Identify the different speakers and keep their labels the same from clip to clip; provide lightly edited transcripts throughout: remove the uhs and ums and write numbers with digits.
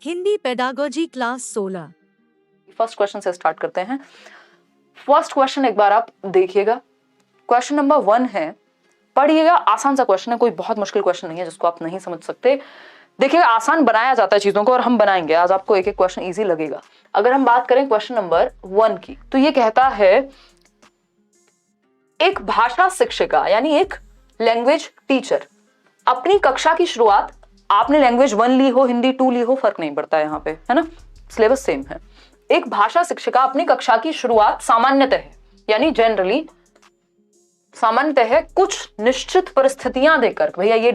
Speaker 1: Hindi pedagogy class 16।
Speaker 2: First question से start करते हैं। फर्स्ट क्वेश्चन एक बार आप देखिएगा। क्वेश्चन नंबर 1 है, पढ़िएगा। आसान सा क्वेश्चन है, कोई बहुत मुश्किल क्वेश्चन नहीं है जिसको आप नहीं समझ सकते। देखिएगा, आसान बनाया जाता है चीजों को और हम बनाएंगे। आज आपको एक एक क्वेश्चन इजी लगेगा। अगर हम बात करें क्वेश्चन नंबर 1 की, तो ये कहता है एक भाषा शिक्षिका यानी एक लैंग्वेज टीचर अपनी कक्षा की शुरुआत, आपने लैंग्वेज 1 ली हो, हिंदी 2 ली हो, फर्क नहीं पड़ता है यहाँ पे, है ना, सिलेबस सेम है। एक भाषा शिक्षिका अपनी कक्षा की शुरुआत सामान्यतः यानी जनरली सामान्यतः कुछ निश्चित परिस्थितियां देकर, भैया ये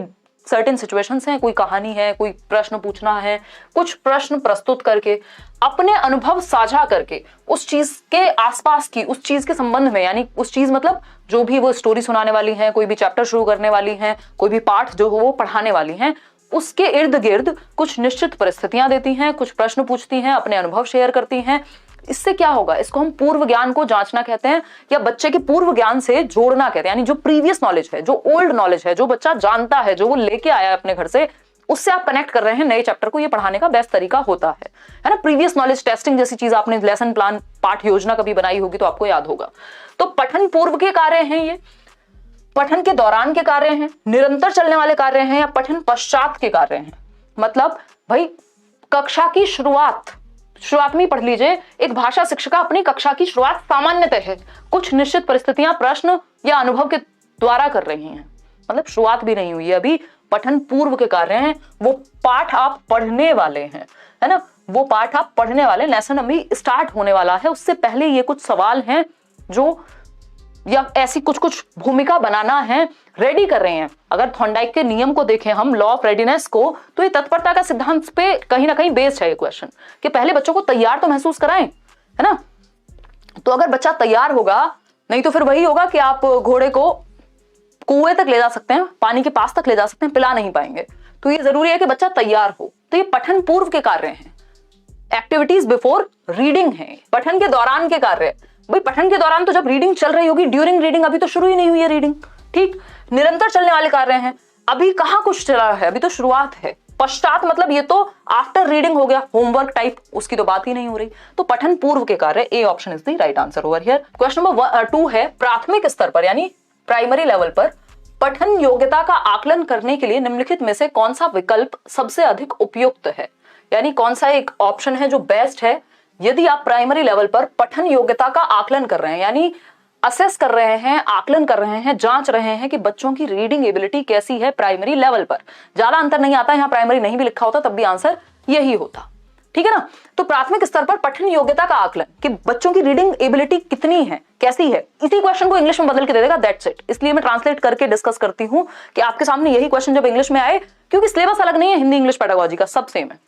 Speaker 2: सर्टेन सिचुएशंस हैं, कोई कहानी है, कोई प्रश्न पूछना है, कुछ प्रश्न प्रस्तुत करके अपने अनुभव साझा करके उस चीज के आसपास की, उस चीज के संबंध में, यानी उस चीज मतलब जो भी वो स्टोरी सुनाने वाली है, कोई भी चैप्टर शुरू करने वाली है, कोई भी पाठ जो वो पढ़ाने वाली हैं, उसके इर्द गिर्द कुछ निश्चित परिस्थितियां देती हैं, कुछ प्रश्न पूछती हैं, अपने अनुभव शेयर करती हैं। इससे क्या होगा, इसको हम पूर्व ज्ञान को जांचना कहते हैं, या बच्चे के पूर्व ज्ञान से जोड़ना कहते हैं। यानी जो प्रीवियस नॉलेज है, जो ओल्ड नॉलेज है, जो बच्चा जानता है, जो वो लेके आया है अपने घर से, उससे आप कनेक्ट कर रहे हैं नए चैप्टर को। ये पढ़ाने का बेस्ट तरीका होता है ना। प्रीवियस नॉलेज टेस्टिंग जैसी चीज आपने लेसन प्लान, पाठ योजना कभी बनाई होगी तो आपको याद होगा। तो पठन पूर्व के कार्य हैं, ये पठन के दौरान के कार्य हैं, निरंतर चलने वाले कार्य हैं, या पठन पश्चात के कार्य हैं। मतलब भाई कक्षा की शुरुआत में पढ़ लीजिए, एक भाषा शिक्षिका अपनी कक्षा की शुरुआत सामान्यतः है कुछ निश्चित परिस्थितियां, प्रश्न या अनुभव के द्वारा कर रही हैं। मतलब शुरुआत भी नहीं हुई है अभी, पठन पूर्व के कार्य हैं। वो पाठ आप पढ़ने वाले हैं, है ना, वो पाठ आप पढ़ने वाले, लेसन अभी स्टार्ट होने वाला है। उससे पहले ये कुछ सवाल हैं जो, या ऐसी कुछ कुछ भूमिका बनाना है, रेडी कर रहे हैं। अगर थॉर्नडाइक के नियम को देखें हम, लॉ ऑफ रेडीनेस को, तो ये तत्परता का सिद्धांत पे कहीं ना कहीं बेस्ड है ये क्वेश्चन, कि पहले बच्चों को तैयार तो महसूस कराएं, है ना। तो अगर बच्चा तैयार होगा, नहीं तो फिर वही होगा कि आप घोड़े को कुएं तक ले जा सकते हैं, पानी के पास तक ले जा सकते हैं, पिला नहीं पाएंगे। तो ये जरूरी है कि बच्चा तैयार हो। तो ये पठन पूर्व के कार्य हैं, एक्टिविटीज बिफोर रीडिंग है। पठन के दौरान के कार्य, भाई पठन के दौरान तो जब रीडिंग चल रही होगी, ड्यूरिंग रीडिंग, अभी तो शुरू ही नहीं हुई है रीडिंग, ठीक। निरंतर चलने वाले कार्य हैं, अभी कहां कुछ चला है, अभी तो शुरुआत है। पश्चात मतलब ये तो आफ्टर रीडिंग हो गया, होमवर्क टाइप, उसकी तो बात ही नहीं हो रही। तो पठन पूर्व के कार्य, ए option is the right answer over here. Question number 2 है, प्राथमिक स्तर पर यानी प्राइमरी लेवल पर पठन योग्यता का आकलन करने के लिए निम्नलिखित में से कौन सा विकल्प सबसे अधिक उपयुक्त है। यानी कौन सा एक ऑप्शन है जो बेस्ट है यदि आप प्राइमरी लेवल पर पठन योग्यता का आकलन कर रहे हैं, यानी असेस कर रहे हैं, आकलन कर रहे हैं, जांच रहे हैं कि बच्चों की रीडिंग एबिलिटी कैसी है प्राइमरी लेवल पर। ज्यादा अंतर नहीं आता, यहाँ प्राइमरी नहीं भी लिखा होता तब भी आंसर यही होता, ठीक है ना। तो प्राथमिक स्तर पर पठन योग्यता का आकलन कि बच्चों की रीडिंग एबिलिटी कितनी है, कैसी है, इसी क्वेश्चन को इंग्लिश में बदल के दे देगा, दैट्स इट। इसलिए मैं ट्रांसलेट करके डिस्कस करती हूं कि आपके सामने यही क्वेश्चन जब इंग्लिश में आए, क्योंकि सिलेबस अलग नहीं है, हिंदी इंग्लिश पेडागोजी का सब सेम है,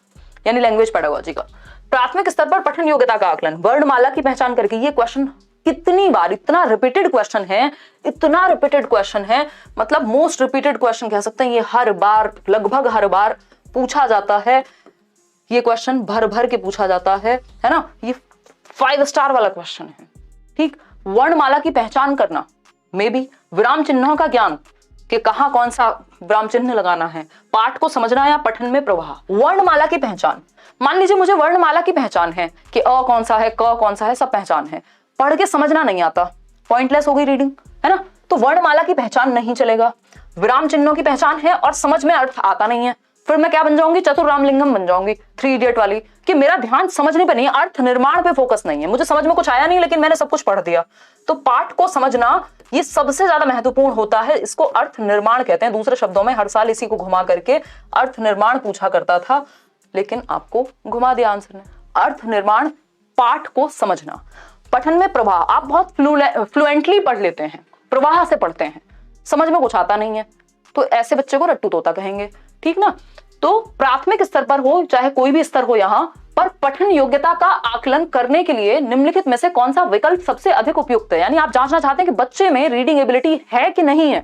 Speaker 2: यानी लैंग्वेज पेडागोजी का। प्राथमिक स्तर पर पठन योग्यता का आकलन, वर्णमाला की पहचान करके। ये क्वेश्चन कितनी बार, इतना रिपीटेड क्वेश्चन है, इतना रिपीटेड क्वेश्चन है, मतलब मोस्ट रिपीटेड क्वेश्चन कह सकते हैं। ये हर बार, लगभग हर बार पूछा जाता है, ये क्वेश्चन भर भर के पूछा जाता है ना। ये 5 स्टार वाला क्वेश्चन है, ठीक। वर्णमाला की पहचान करना, मे बी विराम चिन्हों का ज्ञान कि कहां कौन सा विराम चिन्ह लगाना है, पाठ को समझना या पठन में प्रवाह। वर्णमाला की पहचान, मान लीजिए मुझे वर्णमाला की पहचान है कि अ कौन सा है, क कौन सा है, सब पहचान है, पढ़ के समझना नहीं आता, पॉइंटलेस हो गई रीडिंग, है ना। तो वर्णमाला की पहचान नहीं चलेगा। विराम चिन्हों की पहचान है और समझ में अर्थ आता नहीं है, फिर मैं क्या बन जाऊंगी, चतुर रामलिंगम बन जाऊंगी, 3 इडियट वाली, कि मेरा ध्यान समझने पे नहीं है, अर्थ निर्माण पे फोकस नहीं है, मुझे समझ में कुछ आया नहीं लेकिन मैंने सब कुछ पढ़ दिया। तो पाठ को समझना ये सबसे ज्यादा महत्वपूर्ण होता है, इसको अर्थ निर्माण कहते हैं। दूसरे शब्दों में हर साल इसी को घुमा करके अर्थ निर्माण पूछा करता था, लेकिन आपको घुमा दिया आंसर ने। अर्थ निर्माण, पाठ को समझना। पठन में प्रवाह, आप बहुत फ्लुएंटली पढ़ लेते हैं, प्रवाह से पढ़ते हैं, समझ में कुछ आता नहीं है, तो ऐसे बच्चे को रट्टू तोता कहेंगे, ठीक ना। तो प्राथमिक स्तर पर हो चाहे कोई भी स्तर हो, यहां पर पठन योग्यता का आकलन करने के लिए निम्नलिखित में से कौन सा विकल्प सबसे अधिक उपयुक्त है। यानी आप जांचना चाहते हैं कि बच्चे में रीडिंग एबिलिटी है कि नहीं है,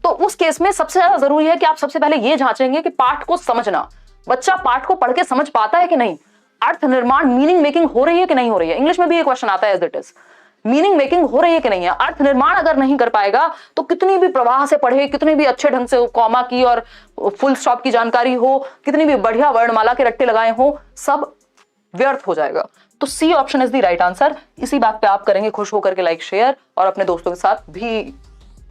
Speaker 2: तो उस केस में सबसे ज्यादा जरूरी है कि आप सबसे पहले ये जांचेंगे कि पाठ को समझना, बच्चा पाठ को पढ़ के समझ पाता है कि नहीं, अर्थ निर्माण, मीनिंग मेकिंग हो रही है कि नहीं हो रही है। इंग्लिश में भी ये क्वेश्चन आता है as it is, meaning making हो रही है कि नहीं है, अर्थ निर्माण अगर नहीं कर पाएगा तो कितनी भी प्रवाह से पढ़े, कितने भी अच्छे ढंग से कॉमा की और फुल स्टॉप की जानकारी हो, कितनी भी बढ़िया वर्णमाला के रट्टे लगाए हो, सब व्यर्थ हो जाएगा। तो C option is the right answer. इसी बात पे आप करेंगे खुश होकर के लाइक शेयर, और अपने दोस्तों के साथ भी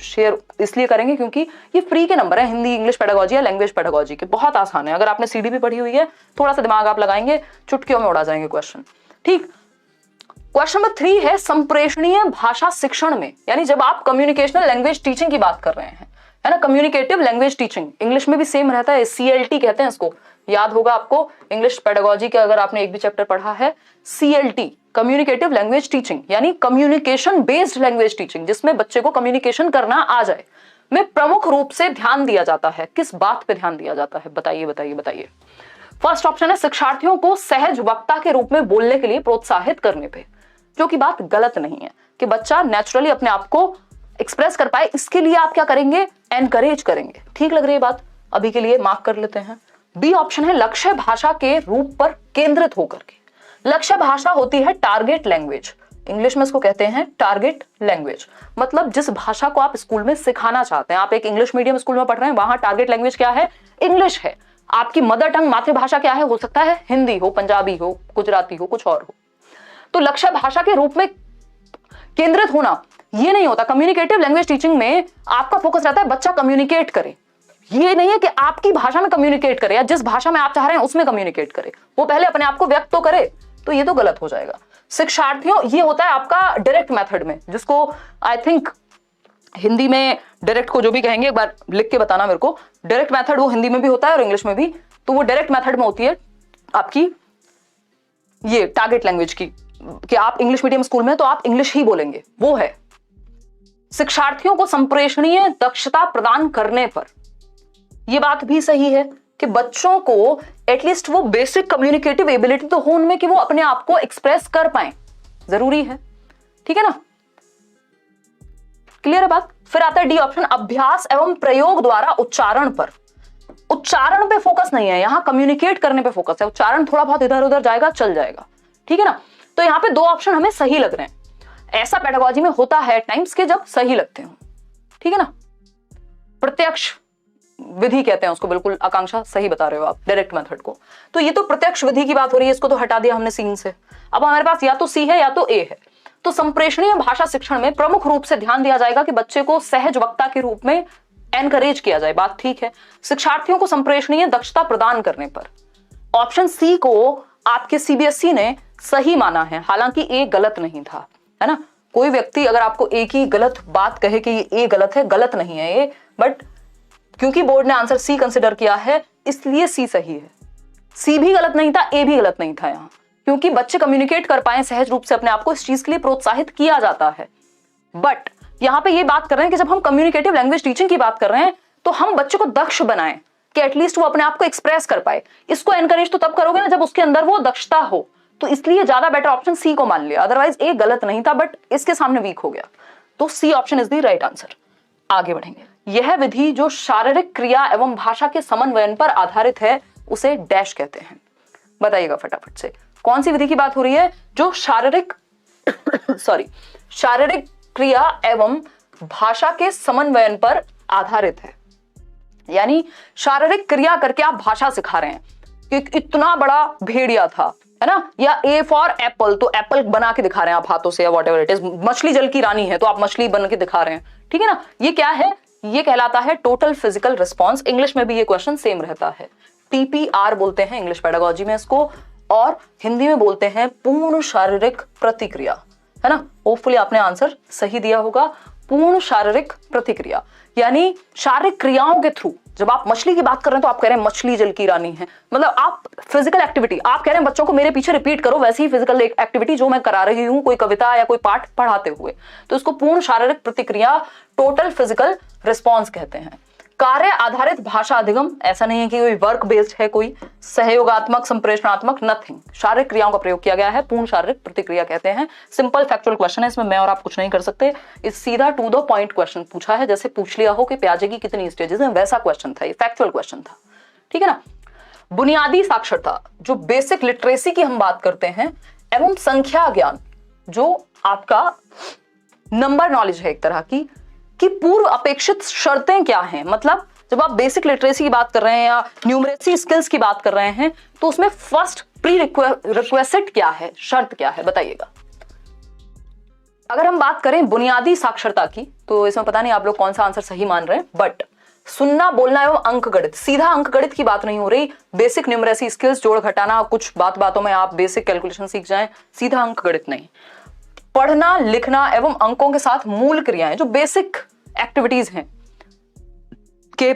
Speaker 2: शेयर इसलिए करेंगे क्योंकि ये फ्री के नंबर है, हिंदी इंग्लिश पेडागोजी या लैंग्वेज पेडागोजी के, बहुत आसान है। अगर आपने सीडी भी पढ़ी हुई है, थोड़ा सा दिमाग आप लगाएंगे, चुटकियों में उड़ा जाएंगे क्वेश्चन। ठीक, क्वेश्चन नंबर 3 है संप्रेषणीय भाषा शिक्षण में, यानी जब आप कम्युनिकेशनल लैंग्वेज टीचिंग की बात कर रहे हैं, है ना, कम्युनिकेटिव लैंग्वेज टीचिंग, इंग्लिश में भी सेम रहता है, CLT कहते हैं इसको, याद होगा आपको इंग्लिश पेडागोजी के अगर आपने एक भी चैप्टर पढ़ा है, CLT कम्युनिकेटिव लैंग्वेज टीचिंग, यानी कम्युनिकेशन बेस्ड लैंग्वेज टीचिंग, जिसमें बच्चे को कम्युनिकेशन करना आ जाए, में प्रमुख रूप से ध्यान दिया जाता है। किस बात पे ध्यान दिया जाता है, बताइए बताइए बताइए। फर्स्ट ऑप्शन है शिक्षार्थियों को सहज वक्ता के रूप में बोलने के लिए प्रोत्साहित करने पे, जो कि बात गलत नहीं है कि बच्चा नेचुरली अपने आप को एक्सप्रेस कर पाए, इसके लिए आप क्या करेंगे, एनकरेज करेंगे। ठीक लग रही है बात, अभी के लिए मार्क कर लेते हैं। बी ऑप्शन है लक्ष्य भाषा के रूप पर केंद्रित होकर के। लक्ष्य भाषा होती है टारगेट लैंग्वेज, इंग्लिश में इसको कहते हैं टारगेट लैंग्वेज, मतलब जिस भाषा को आप स्कूल में सिखाना चाहते हैं। आप एक इंग्लिश मीडियम स्कूल में पढ़ रहे हैं, वहां टारगेट लैंग्वेज क्या है, इंग्लिश है। आपकी मदर टंग मातृभाषा क्या है, हो सकता है हिंदी हो, पंजाबी हो, गुजराती हो, कुछ और हो। तो लक्ष्य भाषा के रूप में केंद्रित होना ये नहीं होता। कम्युनिकेटिव लैंग्वेज टीचिंग में आपका फोकस रहता है बच्चा कम्युनिकेट करे, ये नहीं है कि आपकी भाषा में कम्युनिकेट करे या जिस भाषा में आप चाह रहे हैं उसमें कम्युनिकेट करे, वो पहले अपने आप को व्यक्त तो करे, तो ये तो गलत हो जाएगा। शिक्षार्थियों, ये होता है आपका डायरेक्ट मेथड में, जिसको आई थिंक हिंदी में डायरेक्ट को जो भी कहेंगे एक बार लिख के बताना मेरे को। डायरेक्ट मेथड वो हिंदी में भी होता है और इंग्लिश में भी, तो वो डायरेक्ट मेथड में होती है आपकी ये टारगेट लैंग्वेज की, कि आप इंग्लिश मीडियम स्कूल में तो आप इंग्लिश ही बोलेंगे, वो है। शिक्षार्थियों को संप्रेषणीय दक्षता प्रदान करने पर, यह बात भी सही है कि बच्चों को एटलीस्ट वो बेसिक कम्युनिकेटिव एबिलिटी तो हो उनमें कि वो अपने आप को एक्सप्रेस कर पाए, जरूरी है। ठीक है ना, क्लियर है बात। फिर आता है डी ऑप्शन, अभ्यास एवं प्रयोग द्वारा उच्चारण पर। उच्चारण पे फोकस नहीं है, यहां कम्युनिकेट करने पे फोकस है। उच्चारण थोड़ा बहुत इधर उधर जाएगा, चल जाएगा। ठीक है ना, तो यहां पे 2 ऑप्शन हमें सही लग रहे हैं। ऐसा पेडागोजी में होता है टाइम्स के जब सही लगते हो। ठीक है ना, प्रत्यक्ष विधि कहते हैं उसको, बिल्कुल आकांक्षा सही बता रहे हो आप, डायरेक्ट मेथड को। तो ये तो प्रत्यक्ष विधि की बात हो रही है, इसको तो हटा दिया हमने सीन से। अब हमारे पास या तो सी है या तो ए है। तो संप्रेषणीय भाषा शिक्षण में प्रमुख रूप से ध्यान दिया जाएगा कि बच्चे को सहज वक्ता के रूप में एनकरेज किया जाए, बात ठीक है। शिक्षार्थियों को संप्रेषणीय दक्षता प्रदान करने पर ऑप्शन सी को आपके CBSE ने सही माना है, हालांकि ए गलत नहीं था, है ना। कोई व्यक्ति अगर आपको एक ही गलत बात कहे कि ए गलत है, गलत नहीं है ए, बट क्योंकि बोर्ड ने आंसर सी कंसिडर किया है इसलिए सी सही है। सी भी गलत नहीं था, ए भी गलत नहीं था यहां, क्योंकि बच्चे कम्युनिकेट कर पाए सहज रूप से अपने आप को, इस चीज के लिए प्रोत्साहित किया जाता है। बट यहां पे ये बात कर रहे हैं कि जब हम कम्युनिकेटिव लैंग्वेज टीचिंग की बात कर रहे हैं तो हम बच्चे को दक्ष बनाएं कि एटलीस्ट वो अपने आप को एक्सप्रेस कर पाए। इसको एनकरेज तो तब करोगे ना जब उसके अंदर वो दक्षता हो, तो इसलिए ज्यादा बेटर ऑप्शन सी को मान लिया। अदरवाइज ए गलत नहीं था, बट इसके सामने वीक हो गया, तो C option is the right answer. आगे बढ़ेंगे। यह विधि जो शारीरिक क्रिया एवं भाषा के समन्वयन पर आधारित है उसे डैश कहते हैं। बताइएगा फटाफट से, कौन सी विधि की बात हो रही है जो शारीरिक शारीरिक क्रिया एवं भाषा के समन्वयन पर आधारित है। यानी शारीरिक क्रिया करके आप भाषा सिखा रहे हैं कि इतना बड़ा भेड़िया था, है ना, या ए फॉर एप्पल, तो एप्पल बना के दिखा रहे हैं आप हाथों से या व्हाटएवर इट इज। मछली जल की रानी है तो आप मछली बन के दिखा रहे हैं। ठीक है ना, ये क्या है, ये कहलाता है टोटल फिजिकल रिस्पॉन्स। इंग्लिश में भी ये क्वेश्चन सेम रहता है, TPR बोलते हैं इंग्लिश पेडागोजी में इसको, और हिंदी में बोलते हैं पूर्ण शारीरिक प्रतिक्रिया, है ना। होपफुली आपने आंसर सही दिया होगा, पूर्ण शारीरिक प्रतिक्रिया, यानी शारीरिक क्रियाओं के थ्रू। जब आप मछली की बात कर रहे हैं तो आप कह रहे हैं मछली जल की रानी है, मतलब आप फिजिकल एक्टिविटी, आप कह रहे हैं बच्चों को मेरे पीछे रिपीट करो वैसी ही फिजिकल एक्टिविटी जो मैं करा रही हूं, कोई कविता या कोई पाठ पढ़ाते हुए, तो इसको पूर्ण शारीरिक प्रतिक्रिया, टोटल फिजिकल रिस्पॉन्स कहते हैं। कार्य आधारित भाषा अधिगम, ऐसा नहीं है कि कोई वर्क बेस्ड है, कोई सहयोगात्मक, संप्रेषणात्मक, नथिंग, शारीरिक क्रियाओं का प्रयोग किया गया है, पूर्ण शारीरिक प्रतिक्रिया कहते हैं। सिंपल फैक्चुअल क्वेश्चन है, इसमें मैं और आप कुछ नहीं कर सकते। इस सीधा टू द पॉइंट क्वेश्चन पूछा है, जैसे पूछ लिया हो कि प्याजे की कितनी स्टेजेस हैं, वैसा क्वेश्चन था, ये फैक्चुअल क्वेश्चन था। ठीक है ना। बुनियादी साक्षरता, जो बेसिक लिटरेसी की हम बात करते हैं, एवं संख्या ज्ञान, जो आपका नंबर नॉलेज है एक तरह की कि पूर्व अपेक्षित शर्तें क्या हैं। मतलब जब आप बेसिक लिटरेसी की बात कर रहे हैं या न्यूमरेसी स्किल्स की बात कर रहे हैं तो उसमें फर्स्ट प्री रिक्वेस्ट क्या है, शर्त क्या है, बताइएगा। अगर हम बात करें बुनियादी साक्षरता की तो इसमें पता नहीं आप लोग कौन सा आंसर सही मान रहे हैं, बट सुनना, बोलना एवं अंक गणित, सीधा अंक गणित की बात नहीं हो रही। बेसिक न्यूमरेसी स्किल्स, जोड़ घटाना, कुछ बातों में आप बेसिक कैलकुलेशन सीख जाएं, सीधा अंक गणित नहीं। पढ़ना, लिखना एवं अंकों के साथ मूल क्रियाएं, जो बेसिक एक्टिविटीज हैं कि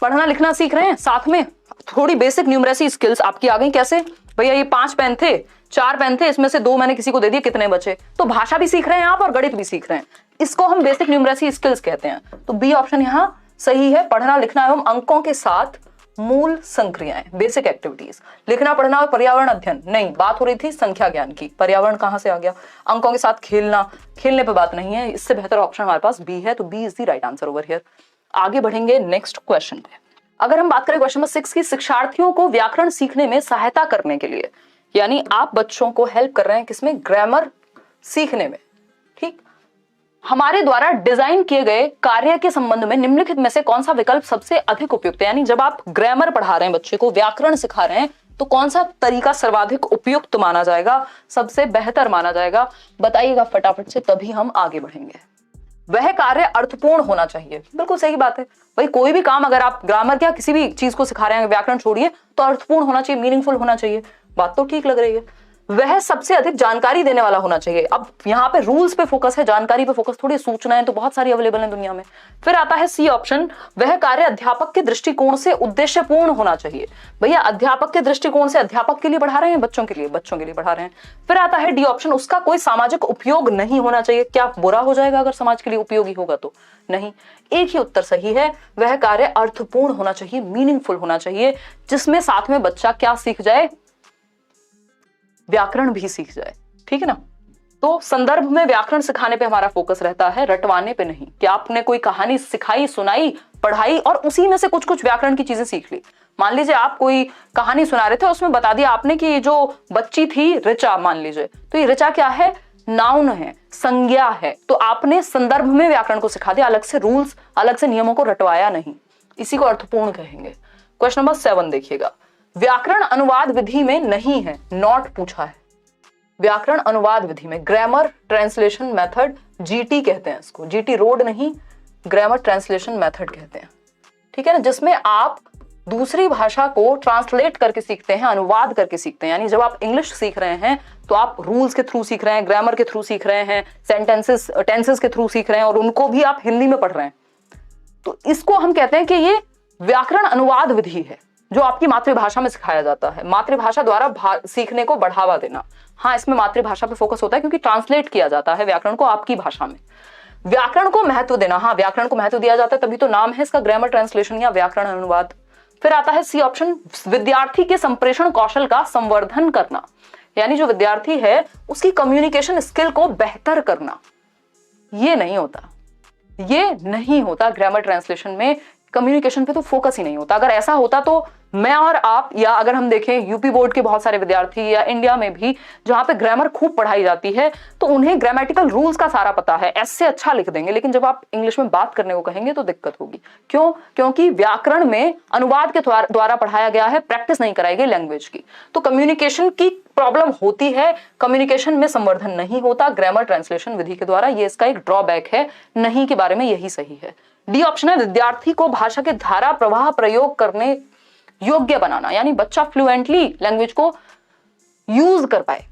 Speaker 2: पढ़ना लिखना सीख रहे हैं, साथ में थोड़ी बेसिक न्यूमरेसी स्किल्स आपकी आ गई। कैसे भैया, ये 5 पेन थे, 4 पेन थे, इसमें से 2 मैंने किसी को दे दिए, कितने बचे? तो भाषा भी सीख रहे हैं आप और गणित भी सीख रहे हैं। इसको हम बेसिक न्यूमरेसी स्किल्स कहते हैं। तो बी ऑप्शन यहां सही है। पढ़ना लिखना एवं अंकों के साथ मूल संक्रियाएं, बेसिक एक्टिविटीज। लिखना, पढ़ना और पर्यावरण अध्ययन नहीं, बात हो रही थी संख्या ज्ञान की। पर्यावरण कहां से आ गया? अंकों के साथ खेलना, खेलने पे बात नहीं है। इससे बेहतर ऑप्शन हमारे पास बी है, तो B is the right answer over here. आगे बढ़ेंगे नेक्स्ट क्वेश्चन पे। अगर हम बात करें क्वेश्चन नंबर 6 की, शिक्षार्थियों को व्याकरण सीखने में सहायता करने के लिए, यानी आप बच्चों को हेल्प कर रहे हैं किसमें? ग्रामर सीखने में। ठीक, हमारे द्वारा डिजाइन किए गए कार्य के संबंध में निम्नलिखित में से कौन सा विकल्प सबसे अधिक उपयुक्त है? यानी जब आप ग्रामर पढ़ा रहे हैं, बच्चे को व्याकरण सिखा रहे हैं, तो कौन सा तरीका सर्वाधिक उपयुक्त माना जाएगा, सबसे बेहतर माना जाएगा? बताइएगा फटाफट से, तभी हम आगे बढ़ेंगे। वह कार्य अर्थपूर्ण होना चाहिए। बिल्कुल सही बात है भाई, कोई भी काम अगर आप ग्रामर क्या किसी भी चीज को सिखा रहे हैं, व्याकरण छोड़िए, तो अर्थपूर्ण होना चाहिए, मीनिंगफुल होना चाहिए। बात तो ठीक लग रही है। वह सबसे अधिक जानकारी देने वाला होना चाहिए। अब यहाँ पे रूल्स पे फोकस है, जानकारी पे फोकस थोड़ी। सूचनाएं तो बहुत सारी अवेलेबल हैं दुनिया में। फिर आता है सी ऑप्शन, वह कार्य अध्यापक के दृष्टिकोण से उद्देश्यपूर्ण होना चाहिए। भैया अध्यापक के दृष्टिकोण से अध्यापक के लिए पढ़ा रहे हैं, बच्चों के लिए पढ़ा रहे हैं। फिर आता है डी ऑप्शन, उसका कोई सामाजिक उपयोग नहीं होना चाहिए। क्या बुरा हो जाएगा अगर समाज के लिए उपयोगी होगा तो? नहीं, एक ही उत्तर सही है। वह कार्य अर्थपूर्ण होना चाहिए, मीनिंगफुल होना चाहिए, जिसमें साथ में बच्चा क्या सीख जाए? व्याकरण भी सीख जाए। ठीक है ना? तो संदर्भ में व्याकरण सिखाने पे हमारा फोकस रहता है, रटवाने पे नहीं। कि आपने कोई कहानी सिखाई, सुनाई, पढ़ाई और उसी में से कुछ कुछ व्याकरण की चीजें सीख ली। मान लीजिए आप कोई कहानी सुना रहे थे, उसमें बता दिया आपने कि ये जो बच्ची थी ऋचा, मान लीजिए, तो ये ऋचा क्या है? नाउन है, संज्ञा है। तो आपने संदर्भ में व्याकरण को सिखा दिया, अलग से रूल्स, अलग से नियमों को रटवाया नहीं। इसी को अर्थपूर्ण कहेंगे। क्वेश्चन नंबर 7 देखिएगा, व्याकरण अनुवाद विधि में नहीं है, नॉट पूछा है। व्याकरण अनुवाद विधि में, ग्रामर ट्रांसलेशन मेथड, जीटी कहते हैं इसको। जीटी रोड नहीं, ग्रामर ट्रांसलेशन मेथड कहते हैं। ठीक है ना? जिसमें आप दूसरी भाषा को ट्रांसलेट करके सीखते हैं, अनुवाद करके सीखते हैं। यानी जब आप इंग्लिश सीख रहे हैं तो आप रूल्स के थ्रू सीख रहे हैं, ग्रामर के थ्रू सीख रहे हैं, टेंसेस के थ्रू सीख रहे हैं, और उनको भी आप हिंदी में पढ़ रहे हैं। तो इसको हम कहते हैं कि ये व्याकरण अनुवाद विधि है, जो आपकी मातृभाषा में सिखाया जाता है। मातृभाषा द्वारा सीखने को बढ़ावा देना। हाँ, इसमें मातृभाषा पे फोकस होता है क्योंकि ट्रांसलेट किया जाता है व्याकरण को आपकी भाषा में। व्याकरण को महत्व देना, हाँ व्याकरण को महत्व दिया जाता है, तभी तो नाम है इसका ग्रामर ट्रांसलेशन या व्याकरण अनुवाद। फिर आता है सी ऑप्शन, विद्यार्थी के संप्रेषण कौशल का संवर्धन करना। यानी जो विद्यार्थी है उसकी कम्युनिकेशन स्किल को बेहतर करना। ये नहीं होता ग्रामर ट्रांसलेशन में। कम्युनिकेशन पे तो फोकस ही नहीं होता। अगर ऐसा होता तो मैं और आप, या अगर हम देखें यूपी बोर्ड के बहुत सारे विद्यार्थी, या इंडिया में भी जहां पे ग्रामर खूब पढ़ाई जाती है, तो उन्हें ग्रामेटिकल रूल्स का सारा पता है, ऐसे अच्छा लिख देंगे। लेकिन जब आप इंग्लिश में बात करने को कहेंगे तो दिक्कत होगी। क्यों? क्योंकि व्याकरण में अनुवाद के द्वारा पढ़ाया गया है, प्रैक्टिस नहीं कराई गई लैंग्वेज की। तो कम्युनिकेशन की प्रॉब्लम होती है, कम्युनिकेशन में संवर्धन नहीं होता ग्रामर ट्रांसलेशन विधि के द्वारा। ये इसका एक ड्रॉबैक है। नहीं के बारे में यही सही है। डी ऑप्शन है, विद्यार्थी को भाषा के धारा प्रवाह प्रयोग करने योग्य बनाना। यानी बच्चा फ्लुएंटली लैंग्वेज को यूज कर पाए।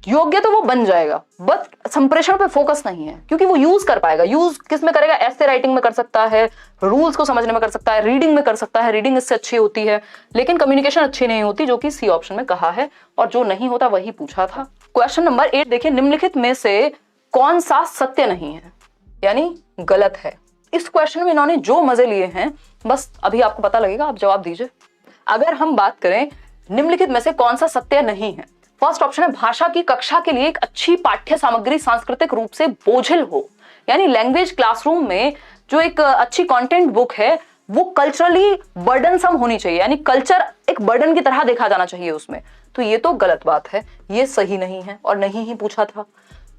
Speaker 2: योग्य तो वो बन जाएगा, बट संप्रेषण पे फोकस नहीं है, क्योंकि वो यूज कर पाएगा। यूज किस में करेगा? ऐसे राइटिंग में कर सकता है, रूल्स को समझने में कर सकता है, रीडिंग में कर सकता है। रीडिंग इससे अच्छी होती है, लेकिन कम्युनिकेशन अच्छी नहीं होती, जो कि सी ऑप्शन में कहा है। और जो नहीं होता वही पूछा था। क्वेश्चन नंबर 8 देखिए, निम्नलिखित में से कौन सा सत्य नहीं है, यानी गलत है? इस क्वेश्चन में इन्होंने जो मजे लिए हैं, बस अभी आपको पता लगेगा, आप जवाब दीजिए। अगर हम बात करें निम्नलिखित में से कौन सा सत्य नहीं है, फर्स्ट ऑप्शन है, भाषा की कक्षा के लिए एक अच्छी पाठ्य सामग्री सांस्कृतिक रूप से बोझिल हो। यानी लैंग्वेज क्लासरूम में जो एक अच्छी कंटेंट बुक है वो कल्चरली बर्डनसम होनी चाहिए, यानी कल्चर एक बर्डन की तरह देखा जाना चाहिए उसमें। तो ये तो गलत बात है, ये सही नहीं है और नहीं ही पूछा था।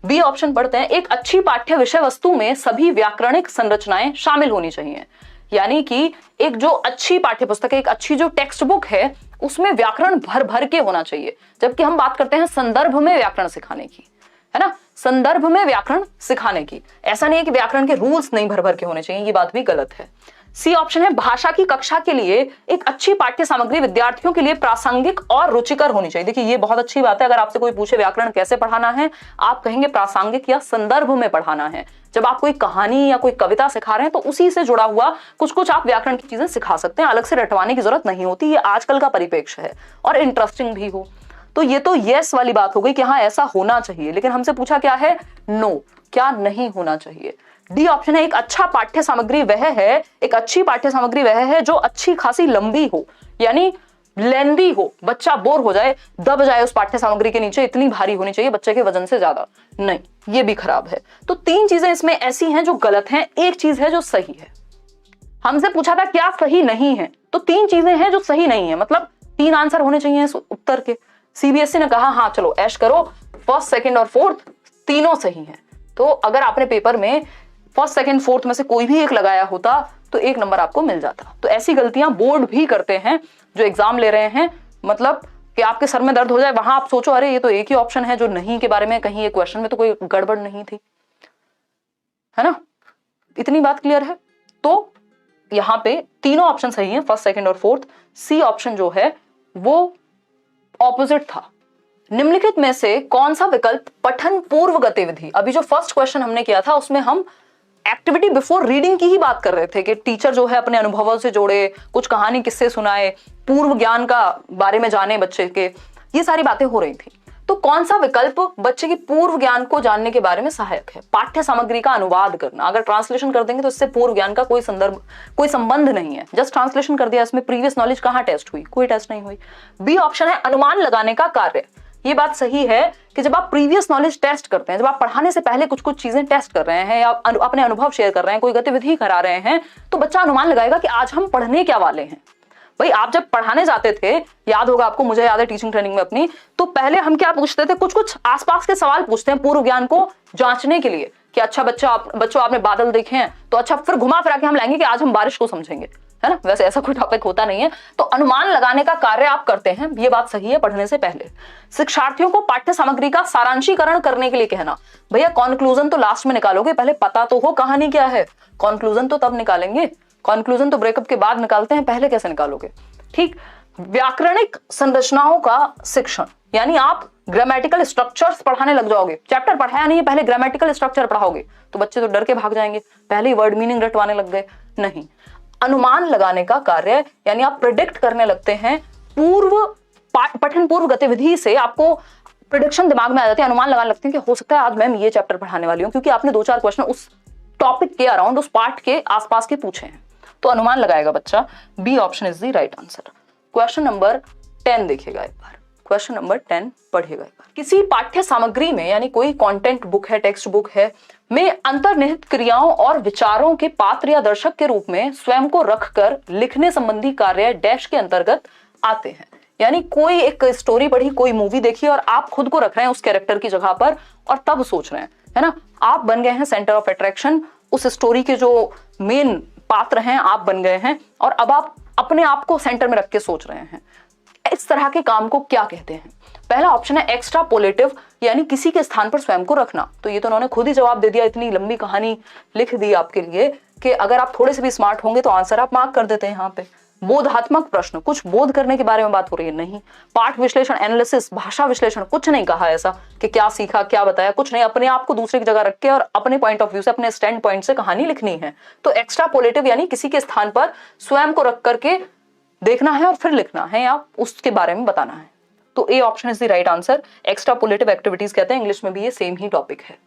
Speaker 2: बी ऑप्शन पढ़ते हैं, एक अच्छी पाठ्य विषय वस्तु में सभी व्याकरणिक संरचनाएं शामिल होनी चाहिए। यानी कि एक जो अच्छी पाठ्य पुस्तक है, एक अच्छी जो टेक्स्ट बुक है, उसमें व्याकरण भर भर के होना चाहिए। जबकि हम बात करते हैं संदर्भ में व्याकरण सिखाने की, है ना, संदर्भ में व्याकरण सिखाने की। ऐसा नहीं है कि व्याकरण के रूल्स नहीं भर भर के होने चाहिए, ये बात भी गलत है। सी ऑप्शन है, भाषा की कक्षा के लिए एक अच्छी पाठ्य सामग्री विद्यार्थियों के लिए प्रासंगिक और रुचिकर होनी चाहिए। देखिए ये बहुत अच्छी बात है। अगर आपसे कोई पूछे व्याकरण कैसे पढ़ाना है, आप कहेंगे प्रासंगिक या संदर्भ में पढ़ाना है। जब आप कोई कहानी या कोई कविता सिखा रहे हैं तो उसी से जुड़ा हुआ कुछ कुछ आप व्याकरण की चीजें सिखा सकते हैं, अलग से रटवाने की जरूरत नहीं होती। ये आजकल का परिप्रेक्ष्य है और इंटरेस्टिंग भी हो। तो ये तो यस वाली बात हो गई कि हाँ ऐसा होना चाहिए, लेकिन हमसे पूछा क्या है, नो, क्या नहीं होना चाहिए। डी ऑप्शन है, एक अच्छा पाठ्य सामग्री वह है, एक अच्छी पाठ्य सामग्री वह है जो अच्छी खासी लंबी हो, यानी लेंदी हो, बच्चा बोर हो जाए, दब जाए उस पाठ्य सामग्री के नीचे, इतनी भारी होनी चाहिए बच्चे के वजन से ज्यादा नहीं, ये भी खराब है। तो 3 चीजें इसमें ऐसी हैं जो गलत हैं, एक चीज है जो सही है। हमसे पूछा था क्या सही नहीं है, तो 3 चीजें हैं जो सही नहीं है, मतलब 3 आंसर होने चाहिए इस उत्तर के। सीबीएसई ने कहा हाँ चलो ऐश करो, फर्स्ट सेकंड और फोर्थ तीनों सही हैं। तो अगर आपने पेपर में फर्स्ट सेकंड फोर्थ में से कोई भी एक लगाया होता तो 1 नंबर आपको मिल जाता। तो ऐसी गलतियां बोर्ड भी करते हैं जो एग्जाम ले रहे हैं, मतलब कि आपके सर में दर्द हो जाए, वहां आप सोचो अरे ये तो एक ही ऑप्शन है जो नहीं के बारे में, कहीं ये क्वेश्चन में तो कोई गड़बड़ नहीं थी, है ना। इतनी बात क्लियर है। तो यहाँ पे तीनों ऑप्शन सही हैं, फर्स्ट सेकंड और फोर्थ। सी ऑप्शन जो है वो ऑपोजिट था। निम्नलिखित में से कौन सा विकल्प पठन पूर्व गतिविधि, अभी जो फर्स्ट क्वेश्चन हमने किया था उसमें हम एक्टिविटी बिफोर रीडिंग की ही बात कर रहे थे कि टीचर जो है अपने अनुभवों से जोड़े, कुछ कहानी किस्से सुनाए, पूर्व ज्ञान का बारे में जाने बच्चे के, ये सारी बातें हो रही थी। तो कौन सा विकल्प बच्चे की पूर्व ज्ञान को जानने के बारे में सहायक है। पाठ्य सामग्री का अनुवाद करना, अगर ट्रांसलेशन कर देंगे तो इससे पूर्व ज्ञान का कोई संदर्भ, कोई संबंध नहीं है, जस्ट ट्रांसलेशन कर दिया, इसमें प्रीवियस नॉलेज कहाँ टेस्ट हुई, कोई टेस्ट नहीं हुई। बी ऑप्शन है, अनुमान लगाने का कार्य। ये बात सही है कि जब आप प्रीवियस नॉलेज टेस्ट करते हैं, जब आप पढ़ाने से पहले कुछ कुछ चीजें टेस्ट कर रहे हैं या अपने अनुभव शेयर कर रहे हैं, कोई गतिविधि करा रहे हैं, तो बच्चा अनुमान लगाएगा कि आज हम पढ़ने क्या वाले हैं। भाई आप जब पढ़ाने जाते थे, याद होगा आपको, मुझे याद है टीचिंग ट्रेनिंग में अपनी, तो पहले हम क्या पूछते थे, कुछ कुछ आसपास के सवाल पूछते हैं पूर्व ज्ञान को जांचने के लिए कि अच्छा बच्चों आपने बादल देखे हैं, तो अच्छा फिर घुमा फिरा के हम लाएंगे कि आज हम बारिश को समझेंगे, है ना। वैसे ऐसा कोई टॉपिक होता नहीं है। तो अनुमान लगाने का कार्य आप करते हैं, ये बात सही है पढ़ने से पहले। शिक्षार्थियों को पाठ्य सामग्री का सारांशीकरण करने के लिए कहना, भैया कॉन्क्लूजन तो लास्ट में निकालोगे, पहले पता तो हो कहानी क्या है, कॉन्क्लूजन तो तब निकालेंगे, कॉन्क्लूजन तो ब्रेकअप के बाद निकालते हैं, पहले कैसे निकालोगे। ठीक। व्याकरणिक संरचनाओं का शिक्षण, यानी आप ग्रामेटिकल स्ट्रक्चर्स पढ़ाने लग जाओगे, चैप्टर पढ़ाया नहीं है पहले ग्रामेटिकल स्ट्रक्चर पढ़ाओगे तो बच्चे तो डर के भाग जाएंगे, पहले ही वर्ड मीनिंग रटवाने लग गए। नहीं, अनुमान लगाने का कार्य, यानी आप प्रिडिक्ट करने लगते हैं, पठन पूर्व गतिविधि से आपको प्रिडिक्शन दिमाग में आ जाती है, अनुमान लगाने लगते हैं कि हो सकता है आज मैम ये चैप्टर पढ़ाने वाली हूं, क्योंकि आपने 2-4 क्वेश्चन उस टॉपिक के अराउंड, उस पार्ट के आसपास के पूछे हैं, तो अनुमान लगाएगा बच्चा। B option is the right answer. Question number 10 देखिएगा एक बार, क्वेश्चन नंबर 10 पढ़िएगा एक बार। किसी पाठ्य सामग्री में, यानी कोई कंटेंट बुक है, टेक्स्ट बुक है, में अंतर्निहित क्रियाओं और विचारों के पात्र या दर्शक के रूप में स्वयं को रखकर लिखने संबंधी कार्य डैश के अंतर्गत आते हैं। यानी कोई एक स्टोरी पढ़ी, कोई मूवी देखी और आप खुद को रख रहे हैं उस कैरेक्टर की जगह पर और तब सोच रहे हैं, है ना, आप बन गए हैं सेंटर ऑफ अट्रैक्शन, उस स्टोरी के जो मेन पात्र हैं आप बन गए हैं और अब आप अपने आप को सेंटर में रख के सोच रहे हैं। इस तरह के काम को क्या कहते हैं। पहला ऑप्शन है एक्स्ट्रापोलेटिव, यानी किसी के स्थान पर स्वयं को रखना। तो ये तो उन्होंने खुद ही जवाब दे दिया, इतनी लंबी कहानी लिख दी आपके लिए कि अगर आप थोड़े से भी स्मार्ट होंगे तो आंसर आप मार्क कर देते हैं यहाँ पे। बोधात्मक प्रश्न, कुछ बोध करने के बारे में बात हो रही है, नहीं। पाठ विश्लेषण, एनालिसिस, भाषा विश्लेषण, कुछ नहीं कहा ऐसा कि क्या सीखा क्या बताया, कुछ नहीं, अपने आप को दूसरे की जगह रख के और अपने पॉइंट ऑफ व्यू से, अपने स्टैंड पॉइंट से कहानी लिखनी है। तो एक्स्ट्रापोलेटिव यानी किसी के स्थान पर स्वयं को रख करके देखना है और फिर लिखना है या उसके बारे में बताना है। तो A option is the right answer. Extrapolative activities कहते हैं, इंग्लिश में भी ये सेम ही टॉपिक है।